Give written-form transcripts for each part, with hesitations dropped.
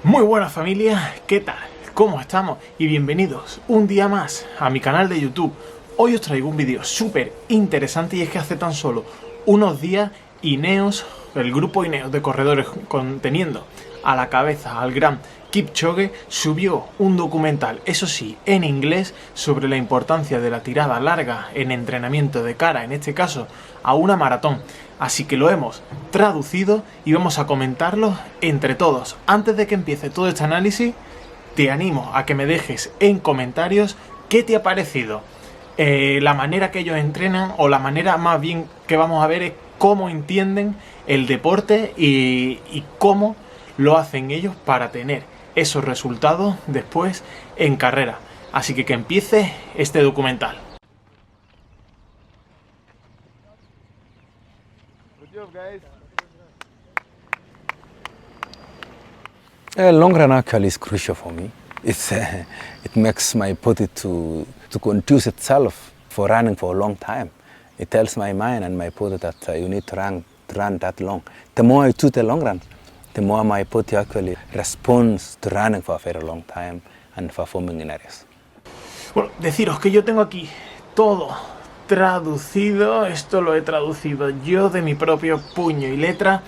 Muy buenas familia, ¿qué tal? ¿Cómo estamos? Y bienvenidos un día más a mi canal de YouTube. Hoy os traigo un vídeo súper interesante y es que hace tan solo unos días INEOS, el grupo INEOS de corredores conteniendo a la cabeza al gran Kipchoge, subió un documental, eso sí, en inglés, sobre la importancia de la tirada larga en entrenamiento de cara, en este caso, a una maratón. Así que lo hemos traducido y vamos a comentarlo entre todos. Antes de que empiece todo este análisis, te animo a que me dejes en comentarios qué te ha parecido la manera que ellos entrenan, o la manera más bien que vamos a ver es cómo entienden el deporte y cómo lo hacen ellos para tener esos resultados después en carrera. Así que empiece este documental. Long run actually is crucial for me. It makes my body to conduce itself for running for a long time. It tells my mind and my body that you need to run that long. The more I do the long run, the more my body actually responds to running for a very long time and performing in areas. Bueno, deciros que yo tengo aquí todo traducido. Esto lo he traducido yo de mi propio puño y letra.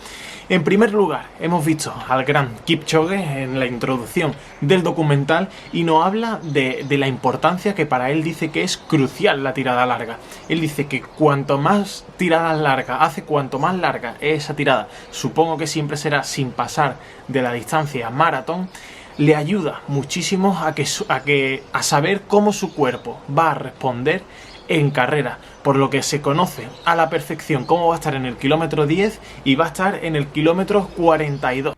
En primer lugar, hemos visto al gran Kipchoge en la introducción del documental y nos habla de la importancia que para él dice que es crucial la tirada larga. Él dice que cuanto más tiradas largas hace, cuanto más larga es esa tirada, supongo que siempre será sin pasar de la distancia maratón, le ayuda muchísimo a saber cómo su cuerpo va a responder en carrera, por lo que se conoce a la perfección cómo va a estar en el kilómetro 10 y va a estar en el kilómetro 42.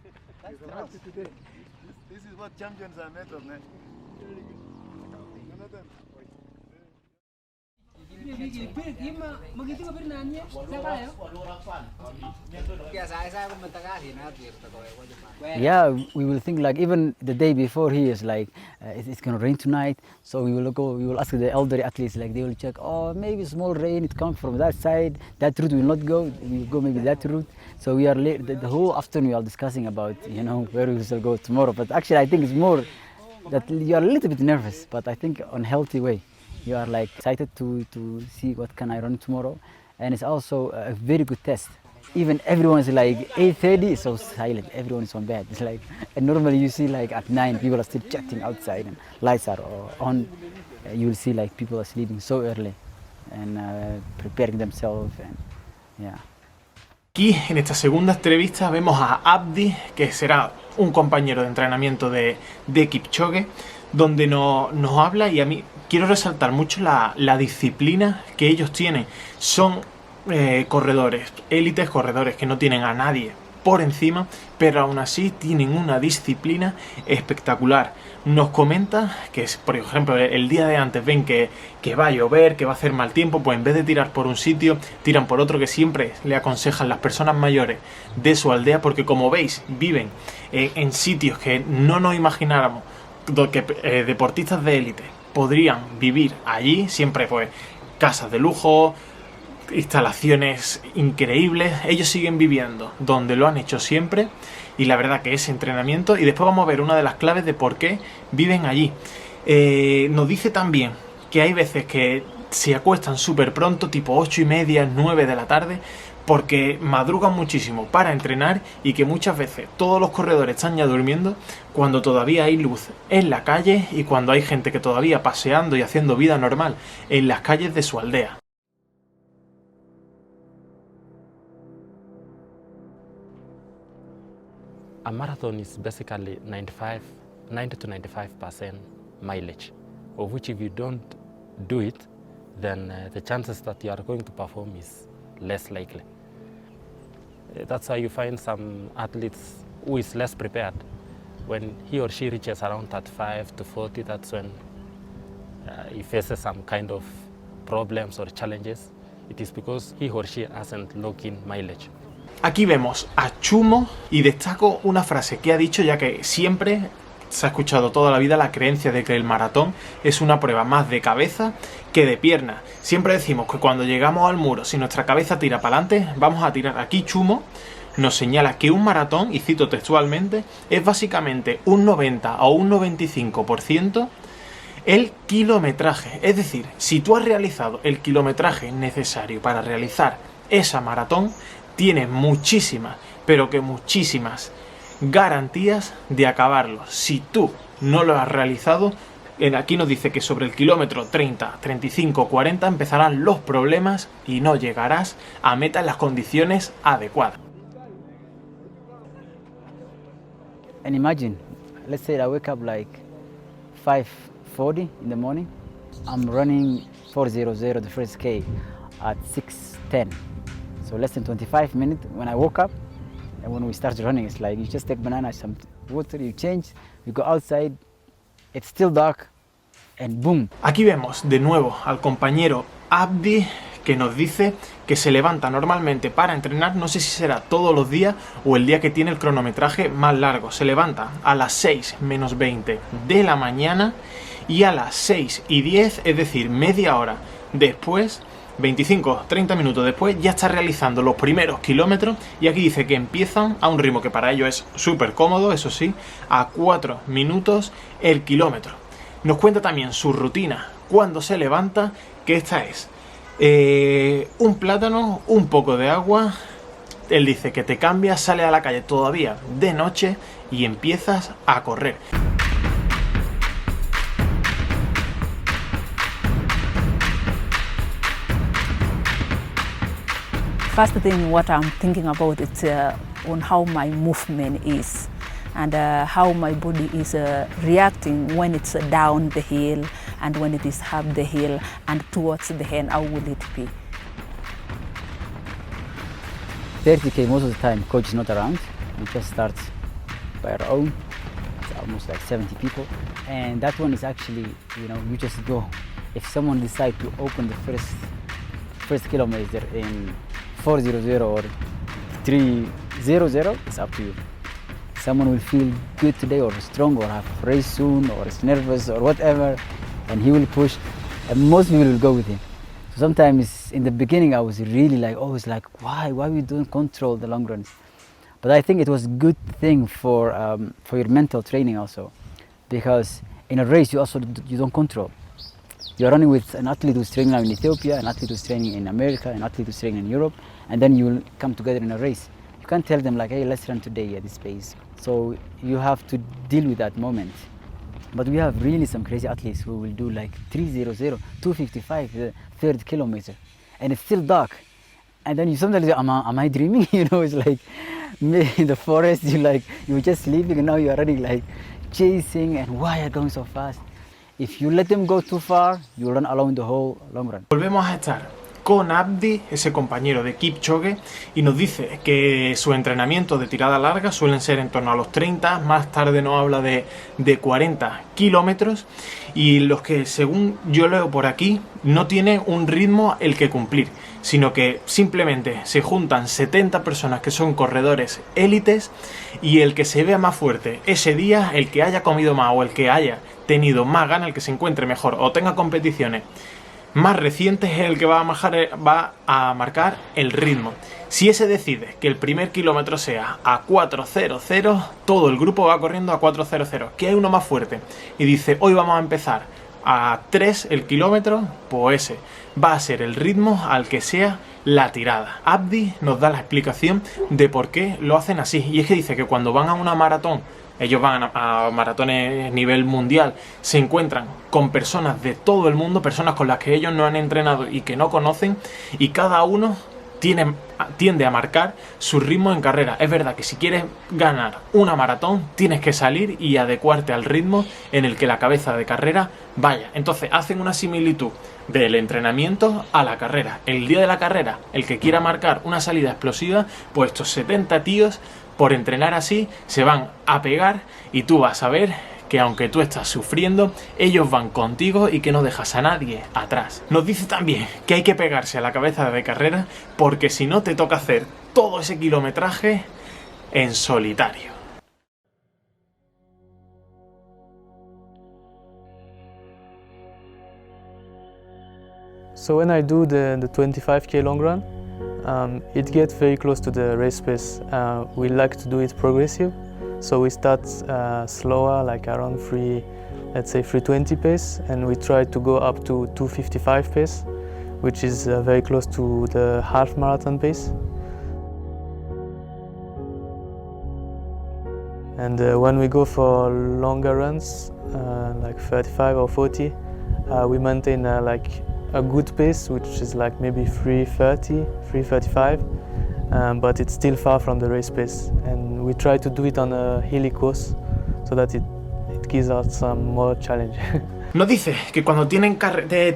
Yeah, we will think like even the day before he is like it's gonna rain tonight, so we will ask the elderly athletes, like they will check, oh maybe small rain, it comes from that side, that route will not go, we will go maybe that route. So we are the whole afternoon we are discussing about, you know, where we shall go tomorrow. But actually I think it's more that you are a little bit nervous, but I think on healthy way. You are like excited to see what can I run tomorrow, and it's also a very good test. Even everyone is like 8:30, so silent. Everyone is on bed. It's like, and normally you see like at 9 people are still chatting outside and lights are on. You will see like people are sleeping so early and preparing themselves and yeah. Aquí en esta segunda entrevista vemos a Abdi, que será un compañero de entrenamiento de Kipchoge, donde nos habla, y a mí quiero resaltar mucho la disciplina que ellos tienen. Son corredores, élites corredores que no tienen a nadie por encima, pero aún así tienen una disciplina espectacular. Nos comenta que, por ejemplo, el día de antes ven que va a llover, que va a hacer mal tiempo, pues en vez de tirar por un sitio, tiran por otro, que siempre le aconsejan las personas mayores de su aldea, porque como veis, viven en sitios que no nos imagináramos que deportistas de élite podrían vivir allí. Siempre pues casas de lujo, instalaciones increíbles. Ellos siguen viviendo donde lo han hecho siempre, y la verdad que ese entrenamiento, y después vamos a ver una de las claves de por qué viven allí. Nos dice también que hay veces que se acuestan súper pronto, tipo 8:30, 9 de la tarde, porque madrugan muchísimo para entrenar, y que muchas veces todos los corredores están ya durmiendo cuando todavía hay luz en la calle y cuando hay gente que todavía paseando y haciendo vida normal en las calles de su aldea. A marathon is basically 90 to 95% mileage, of which if you don't do it, then the chances that you are going to perform is less likely. That's why you find some athletes who is less prepared. When he or she reaches around 35 to 40, that's when he faces some kind of problems or challenges. It is because he or she hasn't locked in mileage. Aquí vemos a Chumo, y destaco una frase que ha dicho, ya que siempre se ha escuchado toda la vida la creencia de que el maratón es una prueba más de cabeza que de pierna. Siempre decimos que cuando llegamos al muro, si nuestra cabeza tira para adelante, vamos a tirar. Aquí Chumo nos señala que un maratón, y cito textualmente, es básicamente un 90 o un 95% el kilometraje. Es decir, si tú has realizado el kilometraje necesario para realizar esa maratón, tienes muchísimas, pero que muchísimas garantías de acabarlo. Si tú no lo has realizado, aquí nos dice que sobre el kilómetro 30, 35, 40 empezarán los problemas y no llegarás a meta en las condiciones adecuadas. And imagine, let's say I wake up like 5:40 in the morning. I'm running 4:00 the first K at 6:10. So less than 25 minutes when I woke up, and when we start running, it's like you just take banana, some water, you change, you go outside, it's still dark, and boom. Aquí vemos de nuevo al compañero Abdi, que nos dice que se levanta normalmente para entrenar, no sé si será todos los días o el día que tiene el cronometraje más largo. Se levanta a las 6 menos 20 de la mañana y a las 6 y 10, es decir, media hora después, 25-30 minutos después, ya está realizando los primeros kilómetros, y aquí dice que empiezan a un ritmo que para ellos es súper cómodo, eso sí, a 4 minutos el kilómetro. Nos cuenta también su rutina cuando se levanta, que esta es un plátano, un poco de agua. Él dice que te cambias, sales a la calle todavía de noche y empiezas a correr. First thing, what I'm thinking about is on how my movement is and how my body is reacting when it's down the hill and when it is up the hill and towards the end, how will it be? 30K most of the time, coach is not around. We just start by our own. It's almost like 70 people. And that one is actually, you just go. If someone decides to open the first kilometer in 4:00 or 3:00, it's up to you. Someone will feel good today or strong or have a race soon or is nervous or whatever, and he will push, and most people will go with him. So sometimes in the beginning I was really always like, why we don't control the long runs? But I think it was a good thing for your mental training also, because in a race you don't control. You're running with an athlete who's training now in Ethiopia, an athlete who's training in America, an athlete who's training in Europe, and then you will come together in a race. You can't tell them hey, let's run today at this pace. So you have to deal with that moment. But we have really some crazy athletes who will do 3:00, 2:55, the third kilometer, and it's still dark. And then you sometimes say, am I dreaming? It's like in the forest, you were just sleeping and now you are running chasing, and why are you going so fast? If you let them go too far, you run alone the whole long run. Volvemos a estar con Abdi, ese compañero de Kipchoge, y nos dice que su entrenamiento de tirada larga suelen ser en torno a los 30, más tarde nos habla de 40 kilómetros, y los que, según yo leo por aquí, no tiene un ritmo el que cumplir, sino que simplemente se juntan 70 personas que son corredores élites, y el que se vea más fuerte ese día, el que haya comido más o el que haya tenido más ganas, el que se encuentre mejor o tenga competiciones más recientes, es el que va a marcar el ritmo. Si ese decide que el primer kilómetro sea a 4:00, todo el grupo va corriendo a 4:00. Que hay uno más fuerte y dice hoy vamos a empezar a 3 el kilómetro, pues ese va a ser el ritmo al que sea la tirada. Abdi nos da la explicación de por qué lo hacen así, y es que dice que cuando van a una maratón, ellos van a maratones a nivel mundial, se encuentran con personas de todo el mundo, personas con las que ellos no han entrenado y que no conocen, y cada uno tiende a marcar su ritmo en carrera. Es verdad que si quieres ganar una maratón, tienes que salir y adecuarte al ritmo en el que la cabeza de carrera vaya. Entonces hacen una similitud del entrenamiento a la carrera. El día de la carrera, el que quiera marcar una salida explosiva, pues estos 70 tíos, por entrenar así, se van a pegar, y tú vas a ver que aunque tú estás sufriendo, ellos van contigo y que no dejas a nadie atrás. Nos dice también que hay que pegarse a la cabeza de carrera, porque si no te toca hacer todo ese kilometraje en solitario. So when I do the 25K long run, It gets very close to the race pace. We like to do it progressive, so we start slower, like around let's say 320 pace, and we try to go up to 255 pace, which is very close to the half marathon pace. And when we go for longer runs, like 35 or 40, we maintain like a good pace, which is like maybe 330, 335, but it's still far from the race pace. And we try to do it on a hilly course so that it gives us some more challenge. Nos dice que cuando tienen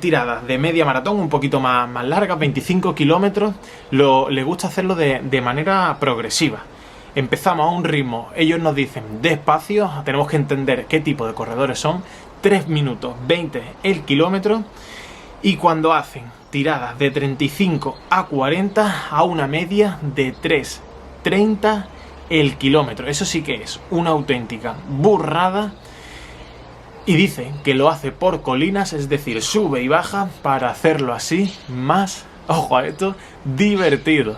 tiradas de media maratón, un poquito más largas, 25 kilómetros, le gusta hacerlo de manera progresiva. Empezamos a un ritmo, ellos nos dicen despacio, tenemos que entender qué tipo de corredores son, 3 minutos 20 el kilómetro, y cuando hacen tiradas de 35 a 40 a una media de 3:30 el kilómetro. Eso sí que es una auténtica burrada, y dice que lo hace por colinas, es decir, sube y baja para hacerlo así más, ojo a esto, divertido.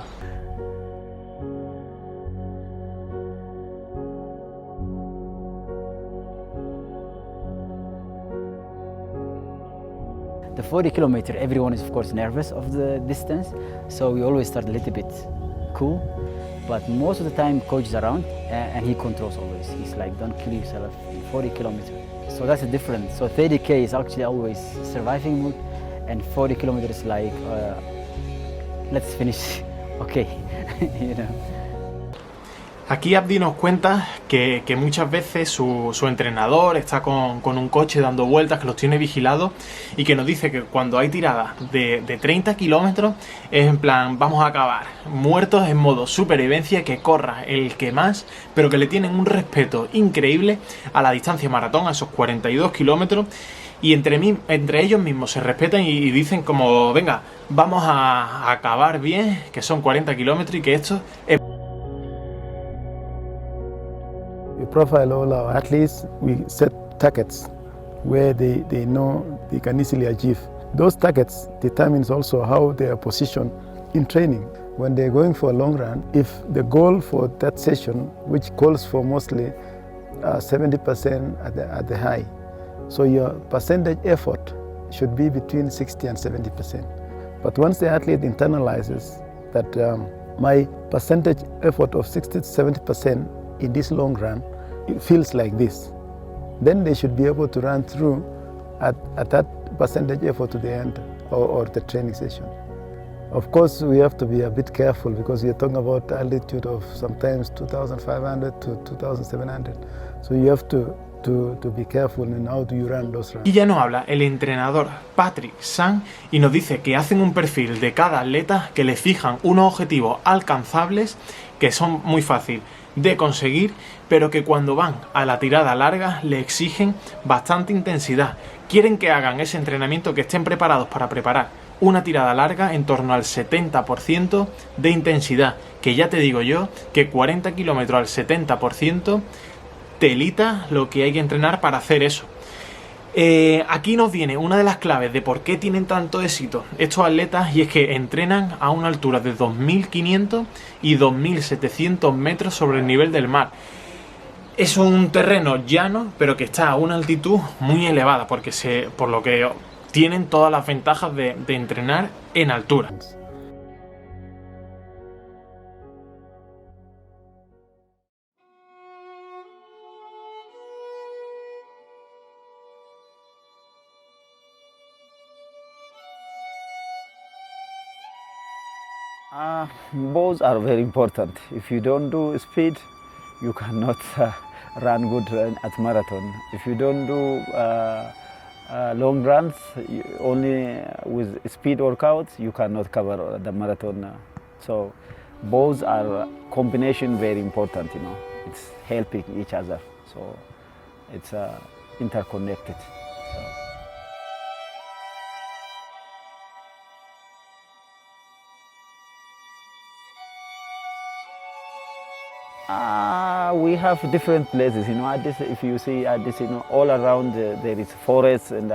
The 40 kilometer, everyone is of course nervous of the distance, so we always start a little bit cool, but most of the time coach is around and he controls always. He's like, don't kill yourself in 40 kilometers. So that's a difference. So 30K is actually always surviving mode, and 40 kilometers is like, let's finish, okay, you know. Aquí Abdi nos cuenta que muchas veces su entrenador está con un coche dando vueltas, que los tiene vigilados, y que nos dice que cuando hay tiradas de 30 kilómetros es en plan, vamos a acabar muertos en modo supervivencia, que corra el que más, pero que le tienen un respeto increíble a la distancia maratón, a esos 42 kilómetros, y entre ellos mismos se respetan y dicen como, venga, vamos a acabar bien, que son 40 kilómetros y que esto es... We profile all our athletes, we set targets where they know they can easily achieve. Those targets determines also how they are positioned in training. When they're going for a long run, if the goal for that session, which calls for mostly 70% at the high, so your percentage effort should be between 60 and 70%. But once the athlete internalizes that my percentage effort of 60 to 70% in this long run, it feels like this, then they should be able to run through at that percentage effort to the end or the training session. Of course, we have to be a bit careful because we are talking about altitude of sometimes 2,500 to 2,700. So you have to be careful in how do you run those runs. Y ya nos habla el entrenador Patrick San y nos dice que hacen un perfil de cada atleta, que le fijan unos objetivos alcanzables que son muy fáciles de conseguir, pero que cuando van a la tirada larga le exigen bastante intensidad. Quieren que hagan ese entrenamiento, que estén preparados para preparar una tirada larga en torno al 70% de intensidad, que ya te digo yo que 40 kilómetros al 70%, telita lo que hay que entrenar para hacer eso. Aquí nos viene una de las claves de por qué tienen tanto éxito estos atletas, y es que entrenan a una altura de 2.500 y 2.700 metros sobre el nivel del mar. Es un terreno llano, pero que está a una altitud muy elevada, por lo que tienen todas las ventajas de entrenar en altura. Both are very important. If you don't do speed, you cannot run good at marathon. If you don't do long runs, only with speed workouts, you cannot cover the marathon. So both are combination very important. You know, it's helping each other. So it's interconnected. So. We have different places, you know. If you see at this, you know, all around there is forest and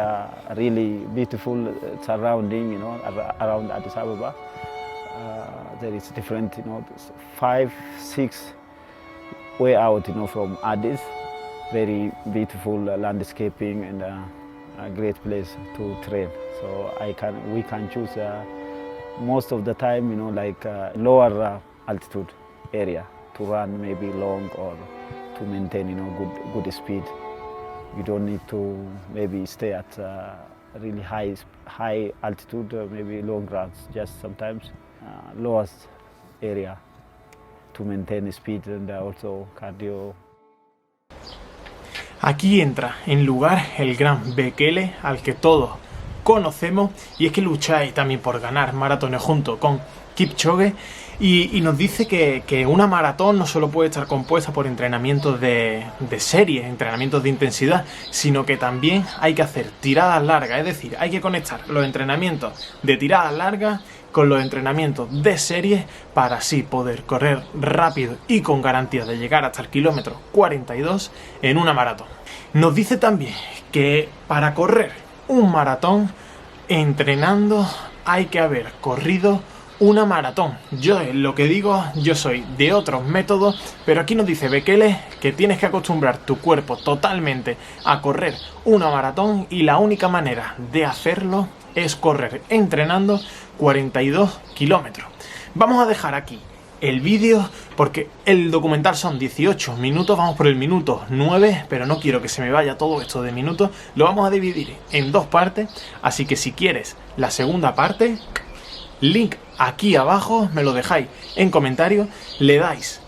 really beautiful surrounding, you know, around Addis Ababa. there is different, 5, 6 way out, from Addis. Very beautiful landscaping and a great place to train. So we can choose most of the time, like lower altitude area to run maybe long or to maintain, good speed. You don't need to maybe stay at really high altitude, maybe long runs, just sometimes lowest area to maintain speed and also cardio. Aquí entra en lugar el gran Bekele, al que todos conocemos, y es que lucháis también por ganar maratones junto con Kipchoge, y nos dice que una maratón no solo puede estar compuesta por entrenamientos de serie, entrenamientos de intensidad, sino que también hay que hacer tiradas largas, es decir, hay que conectar los entrenamientos de tiradas largas con los entrenamientos de serie para así poder correr rápido y con garantía de llegar hasta el kilómetro 42 en una maratón. Nos dice también que para correr un maratón, entrenando, hay que haber corrido una maratón. Yo lo que digo, yo soy de otros métodos, pero aquí nos dice Bekele que tienes que acostumbrar tu cuerpo totalmente a correr una maratón y la única manera de hacerlo es correr entrenando 42 kilómetros. Vamos a dejar aquí el vídeo porque el documental son 18 minutos, vamos por el minuto 9, pero no quiero que se me vaya todo esto de minutos. Lo vamos a dividir en 2 partes, así que si quieres la segunda parte, link aquí abajo, me lo dejáis en comentarios, le dais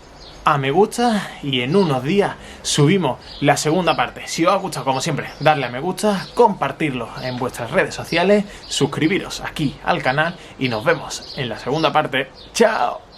a me gusta y en unos días subimos la segunda parte. Si os ha gustado, como siempre, darle a me gusta, compartirlo en vuestras redes sociales, suscribiros aquí al canal y nos vemos en la segunda parte. ¡Chao!